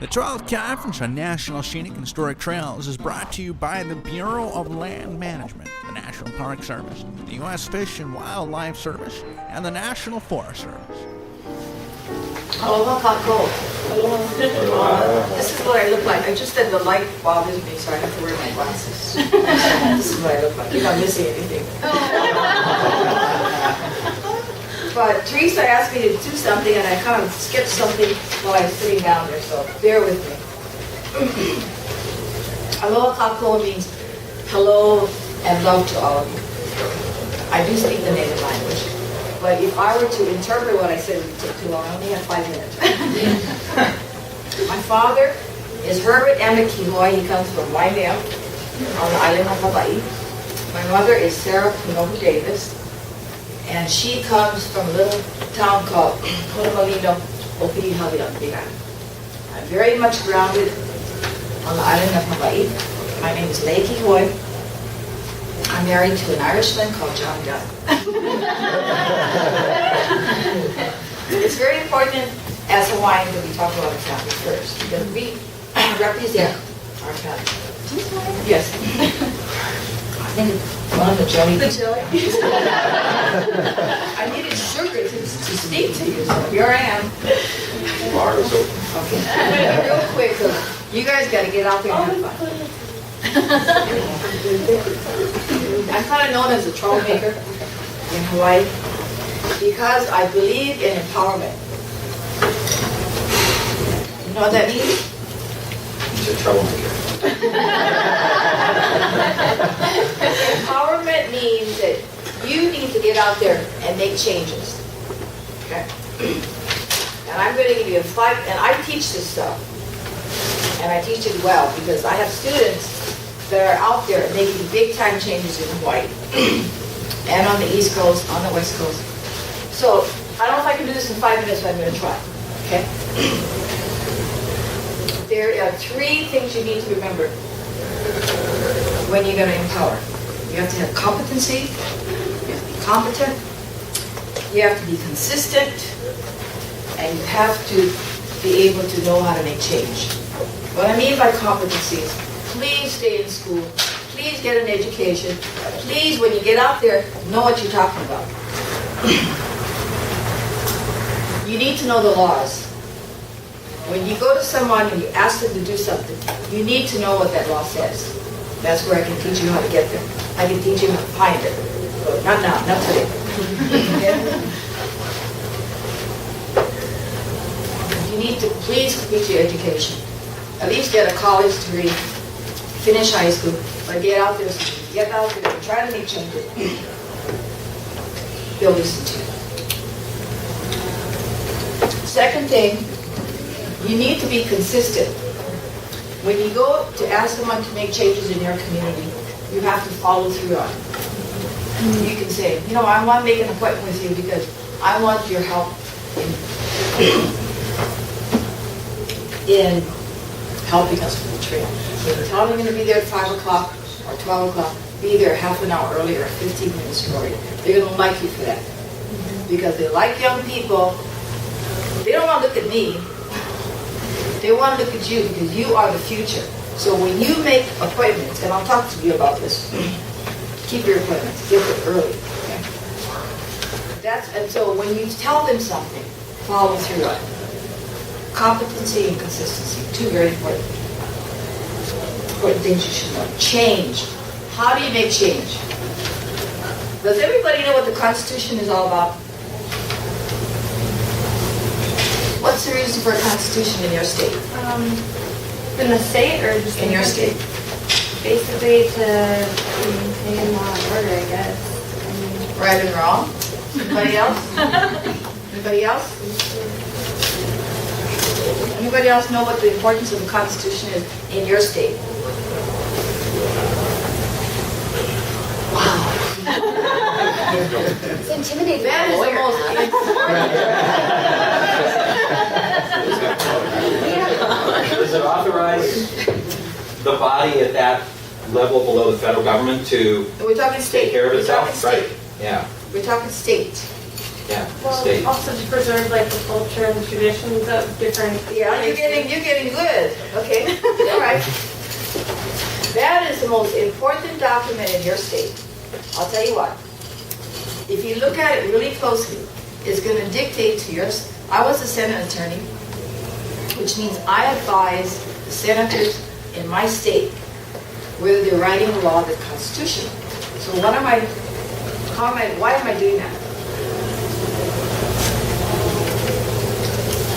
The 12th Conference on National Scenic Historic Trails is brought to you by the Bureau of Land Management, the National Park Service, the U.S. Fish and Wildlife Service, and the National Forest Service. Aloha kako. This is what I look like. I just said the light bothers me, so I have to wear my glasses. This is what I look like. You're not missing anything. But Teresa asked me to do something, and I kind of skipped something while I was sitting down there, so bear with me. Aloha kako means hello and love to all of you. I do speak the native language, but if I were to interpret what I said, it would take too long. I only have 5 minutes. My father is Herbert Emmett Kihoi. He comes from Waimea on the island of Hawaii. My mother is Sarah Punohu Davis, and she comes from a little town called Honomalino, Opihali on Big Island. I'm very much grounded on the island of Hawaii. My name is Levi Kihoi. I'm married to an Irishman called John Gunn. It's very important as Hawaiians that we talk about our family first, because we represent our family. Yes. I think it's one of the jelly. The jelly? I needed sugar to speak to you, so here I am. Okay. Real quick, you guys got to get out there and have fun. I'm kind of known as a troublemaker in Hawaii because I believe in empowerment. You know what that means? He's a troublemaker. Empowerment means that you need to get out there and make changes. Okay? And I'm going to give you 5, and I teach this stuff. And I teach it well because I have students that are out there making big time changes in Hawaii and on the East Coast, on the West Coast. So I don't know if I can do this in 5 minutes, but I'm going to try. Okay? There are 3 things you need to remember when you're going to empower. You have to have competency, you have to be competent, you have to be consistent, and you have to be able to know how to make change. What I mean by competency is please stay in school, please get an education, please when you get out there, know what you're talking about. You need to know the laws. When you go to someone and you ask them to do something, you need to know what that law says. That's where I can teach you how to get there. I can teach you how to find it. But not now, not today. You need to please complete your education. At least get a college degree, finish high school, but get out there and try to make changes. They'll listen to you. Second thing, you need to be consistent. When you go to ask someone to make changes in your community, you have to follow through on it. You can say, you know, I want to make an appointment with you because I want your help in helping us with the trail. If you tell them you're going to be there at 5 o'clock or 12 o'clock, be there half an hour earlier or 15 minutes earlier. They're going to like you for that. Because they like young people. They don't want to look at me. They want to look at you because you are the future. So when you make appointments, and I'll talk to you about this, keep your appointments, get there early. Okay? And so when you tell them something, follow through on it. Competency and consistency, 2 very important things you should know. Change. How do you make change? Does everybody know what the Constitution is all about? What's the reason for a Constitution in your state? In the state or just in your state? Basically to maintain law and order, I guess. Right and wrong? Anybody else? Anybody else? Anybody else know what the importance of the Constitution is in your state? Wow. It's intimidating. That is the most important. Does it authorize the body at that level below the federal government to We're talking state. take care of We're itself? talking state. Right. Yeah. We're talking state. Yeah. Well, State. also to preserve like the culture and the traditions of different. Yeah, you're getting good. most important document in your state. I'll tell you what. If you look at it really closely, it's going to dictate to yours. I was a Senate attorney, which means I advise the senators in my state whether they're writing a law that's constitutional. So why am I doing that?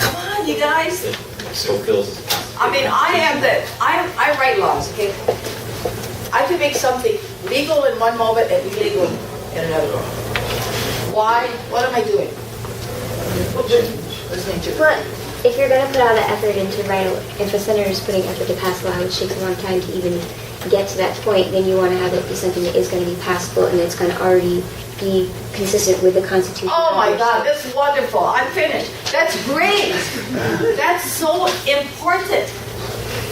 Come on, you guys. So feels. I mean, I write laws, okay? I can make something legal in one moment and illegal in another moment. Why? What am I doing? Listening to. But if you're going to put all the effort into writing, if a senator is putting effort to pass a law, which takes a long time to even get to that point, then you want to have it be something that is going to be passable and it's going to already be consistent with the Constitution. Oh my God, that's wonderful. I'm finished. That's great. That's so important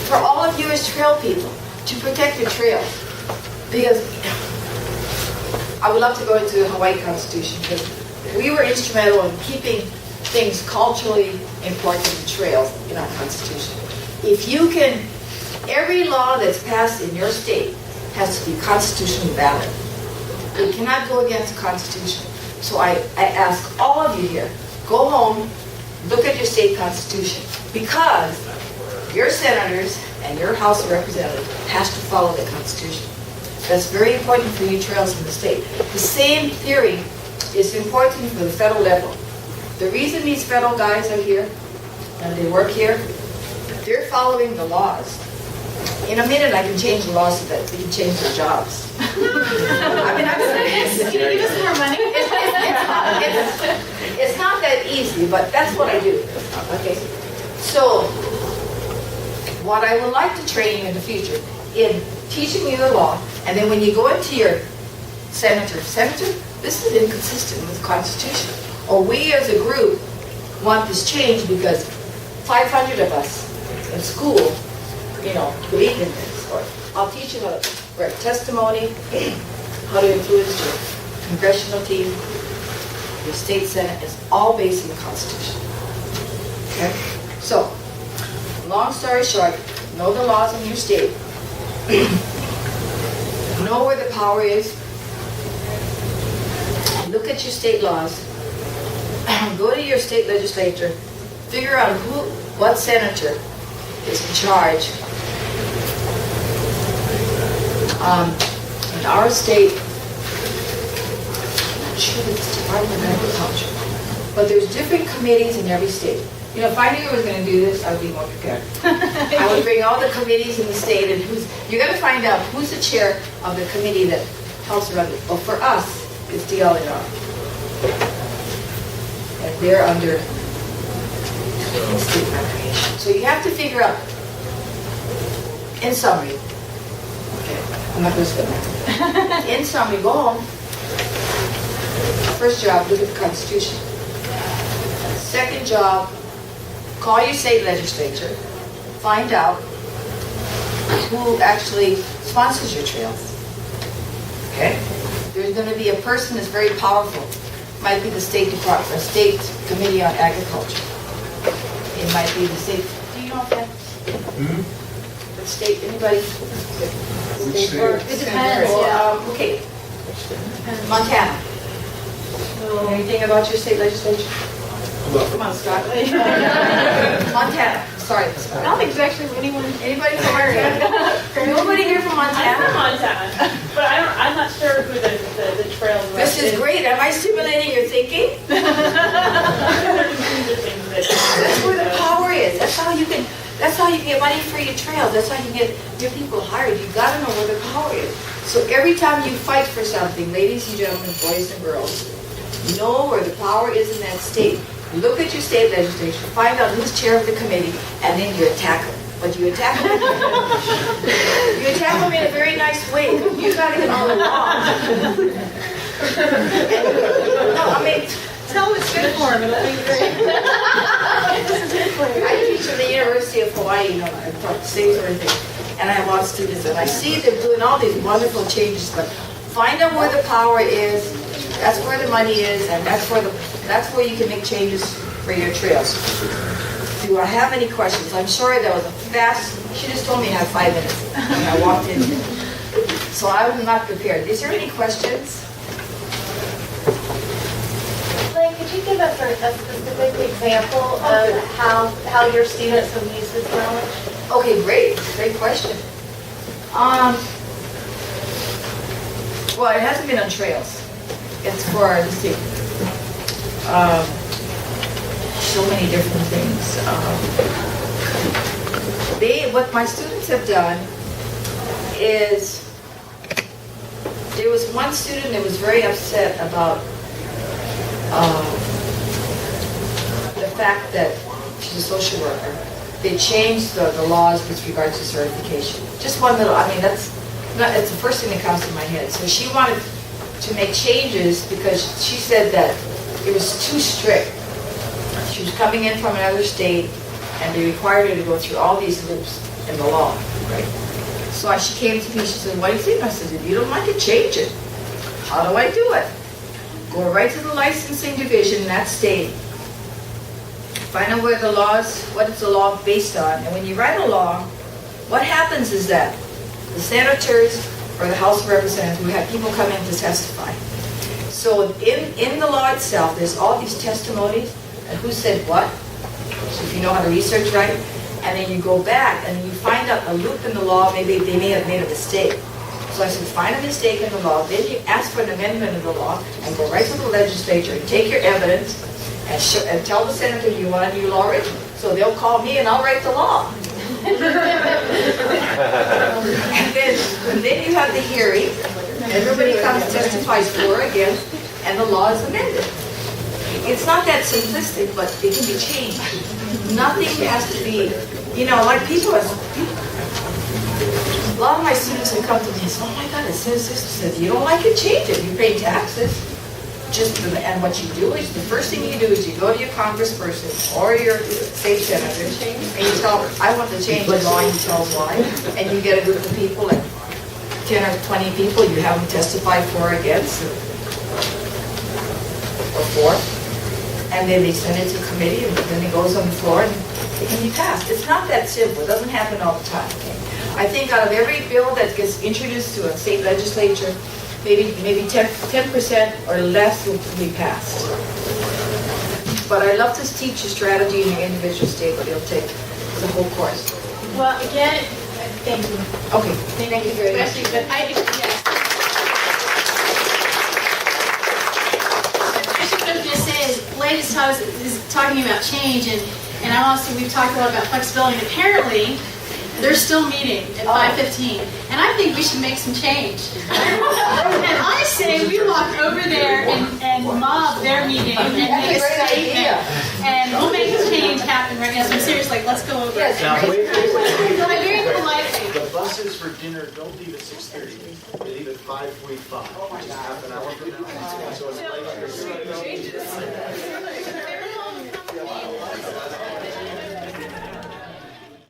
for all of you as trail people to protect your trails. Because I would love to go into the Hawaii Constitution because we were instrumental in keeping things culturally important in trails in our Constitution. If you can, every law that's passed in your state has to be constitutionally valid. It cannot go against the Constitution. So I ask all of you here, go home, look at your state constitution, because your senators and your House of Representatives has to follow the Constitution. That's very important for you trails in the state. The same theory is important for the federal level. The reason these federal guys are here and they work here, they're following the laws. In a minute, I can change the laws so that they can change their jobs. I mean, I'm serious. Can you give us more money? It's not that easy, but that's what I do. Okay. So, what I would like to train you in the future in teaching you the law, and then when you go into your senator, this is inconsistent with the Constitution. Or we as a group want this change because 500 of us in school, believe in this. Or I'll teach you how to write testimony, how to influence your congressional team, your state senate. It's all based on the Constitution. Okay? So, long story short, know the laws in your state. Know where the power is. Look at your state laws. Go to your state legislature. Figure out what senator is in charge. In our state, I'm not sure that it's Department of Agriculture, but there's different committees in every state. If I knew I was going to do this, I would be more prepared. I would bring all the committees in the state, and you're going to find out who's the chair of the committee that helps run it. Well, for us, it's DLNR. And they're under state recreation. So you have to figure out, in summary, okay, I'm not going to spend that. In summary, go home. First job, look at the Constitution. Second job, call your state legislature, find out who actually sponsors your trails. Okay? There's going to be a person that's very powerful. Might be the State Department, State Committee on Agriculture. It might be the state. Do you know that? The state, anybody? Which state? It depends, yeah. Okay. Montana. Anything about your state legislature? Come on, Scott. Montana. Sorry, I Scott. don't think there's actually anyone. Anybody from Montana? Nobody here from I'm from Montana? Montana, but I'm not sure who the trails rep This is great. Am I stimulating your thinking? That's where the power is. That's how you get money for your trails. That's how you get your people hired. You gotta know where the power is. So every time you fight for something, ladies and gentlemen, boys and girls, know where the power is in that state. Look at your state legislature, find out who's chair of the committee, and then you attack them. But you attack them. You attack them in a very nice way. You gotta get all the laws. No, I mean, Tell them it's good for them. It'll be great. I teach at the University of Hawaii, I taught the same sort of thing. And I have a lot of students, and I see them doing all these wonderful changes, but find out where the power is, that's where the money is, and that's where you can make changes for your trails. Do I have any questions? I'm sorry that was a fast, she just told me I had 5 minutes when I walked in here. So I was not prepared. Is there any questions? Like, could you give us a specific example of how your students have used this knowledge? Okay, great question. Well, it hasn't been on trails. It's for, let's see, so many different things. What my students have done is, there was one student that was very upset about the fact that she's a social worker. They changed the laws with regards to certification. Just one little, I mean, that's the first thing that comes to my head. So she wanted to make changes because she said that it was too strict. She was coming in from another state and they required her to go through all these loops in the law, right? So she came to me, she said, what do you think? I said, if you don't like it, change it. How do I do it? Go right to the licensing division in that state. Find out what is the law based on. And when you write a law, what happens is that the senators or the House of Representatives, we have people come in to testify. So in the law itself, there's all these testimonies and who said what, if you know how to research right. And then you go back and you find out a loop in the law, maybe they may have made a mistake. So I said, find a mistake in the law, then you ask for an amendment of the law and go right to the legislature and take your evidence and tell the senator you want a new law written. So they'll call me and I'll write the law. and then you have the hearing, everybody comes, testifies for or against, and the law is amended. It's not that simplistic, but it can be changed. Nothing has to be, like a lot of my students have come to me and say, oh my God, it says this, it says, you don't like it, change it. You pay taxes. And what you do is, the first thing you do is you go to your congressperson or your state senator and you tell them, I want to change the law, and you tell them why. And you get a group of people, like 10 or 20 people, you have them testify for or against, or for. And then they send it to committee, and then it goes on the floor, and it can be passed. It's not that simple. It doesn't happen all the time. I think out of every bill that gets introduced to a state legislature, maybe 10% or less will be passed. But I love to teach you strategy in your individual state, but it'll take the whole course. Well, again, thank you. Okay, thank you very much. Especially, but yes. I should just say is, latest talk is talking about change, and we've talked a lot about flexibility, and apparently they're still meeting at 5:15, and I think we should make some change. And I say we walk over there and mob their meeting and make a statement, and we'll make the change happen right now. So I'm serious, let's go over. Yes. Now, wait. Very politely. The buses for dinner don't leave at 6:30. They leave at 5:45, which is half an hour from now. So it's like